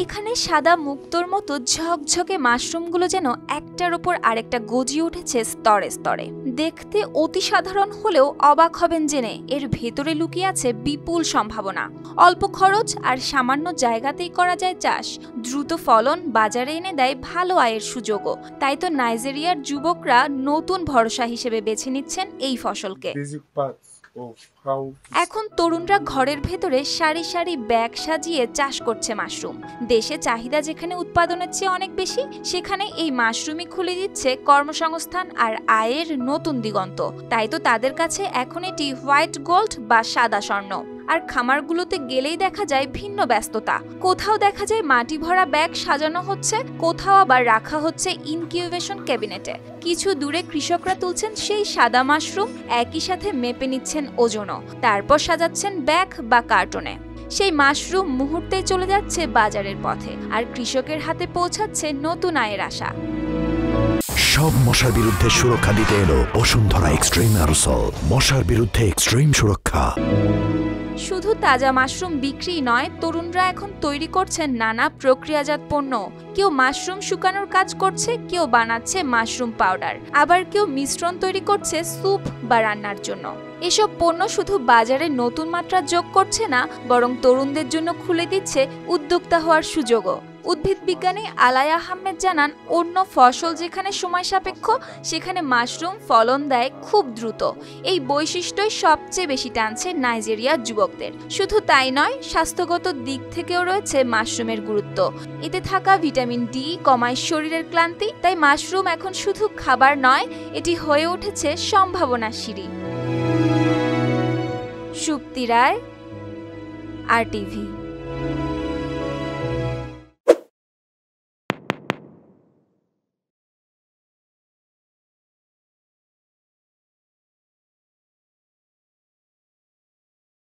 এখানে সাদা মুক্তোর মতো ঝকঝকে মাশরুমগুলো যেন একটার উপর আরেকটা গজিয়ে উঠেছে স্তরে স্তরে। দেখতে অতি সাধারণ হলেও অবাক হবেন জেনে এর ভেতরে লুকিয়ে আছে বিপুল সম্ভাবনা। অল্প খরচ আর সামান্য জায়গাতেই করা যায় চাষ, দ্রুত ফলন, বাজারে এনে দেয় ভালো আয়ের সুযোগও। তাই তো নাইজেরিয়ার যুবকরা নতুন ভরসা হিসেবে বেছে নিচ্ছেন এই ফসলকে। এখন তরুণরা ঘরের ভেতরে সারি সারি ব্যাগ সাজিয়ে চাষ করছে মাশরুম। দেশে চাহিদা যেখানে উৎপাদনের চেয়ে অনেক বেশি, সেখানে এই মাশরুমই খুলে দিচ্ছে কর্মসংস্থান আর আয়ের নতুন দিগন্ত। তাই তো তাদের কাছে এখন এটি হোয়াইট গোল্ড বা সাদা স্বর্ণ। আর খামারগুলোতে গেলেই দেখা যায় ভিন্ন ব্যস্ততা। কোথাও দেখা যায় মাটি ভরা ব্যাগ সাজানো হচ্ছে, কোথাও আবার রাখা হচ্ছে ইনকিউবেশন ক্যাবিনেটে। কিছু দূরে কৃষকরা তুলছেন সেই সাদা মাশরুম, একই সাথে মেপে নিচ্ছেন ওজনও, তারপর সাজাচ্ছেন ব্যাগ বা কার্টনে। সেই মাশরুম মুহূর্তেই চলে যাচ্ছে বাজারের পথে, আর কৃষকের হাতে পৌঁছাচ্ছে নতুন আয়ের আশা। সব মশার বিরুদ্ধে সুরক্ষা দিতে এলো বসুন্ধরা এক্সট্রিম অ্যারোসল, মশার বিরুদ্ধে এক্সট্রিম সুরক্ষা। শুধু তাজা মাশরুম বিক্রি নয়, তরুণরা এখন তৈরি করছেন নানা প্রক্রিয়াজাত পণ্য। কেউ মাশরুম শুকানোর কাজ করছে, কেউ বানাচ্ছে মাশরুম পাউডার, আবার কেউ মিশ্রণ তৈরি করছে স্যুপ বা রান্নার জন্য। এসব পণ্য শুধু বাজারে নতুন মাত্রা যোগ করছে না, বরং তরুণদের জন্য খুলে দিচ্ছে উদ্যোক্তা হওয়ার সুযোগও। উদ্ভিদ বিজ্ঞানী আলায়া আহমেদ জানান, অন্য ফসল যেখানে সময় সাপেক্ষ, সেখানে মাশরুম ফলন দেয় খুব দ্রুত। এই বৈশিষ্ট্যই সবচেয়ে বেশি টানছে নাইজেরিয়ার যুবকদের। শুধু তাই নয়, স্বাস্থ্যগত দিক থেকেও রয়েছে মাশরুমের গুরুত্ব। এতে থাকা ভিটামিন ডি কমায় শরীরের ক্লান্তি। তাই মাশরুম এখন শুধু খাবার নয়, এটি হয়ে উঠেছে সম্ভাবনার সিঁড়ি। সুপ্তি রায়, RTV।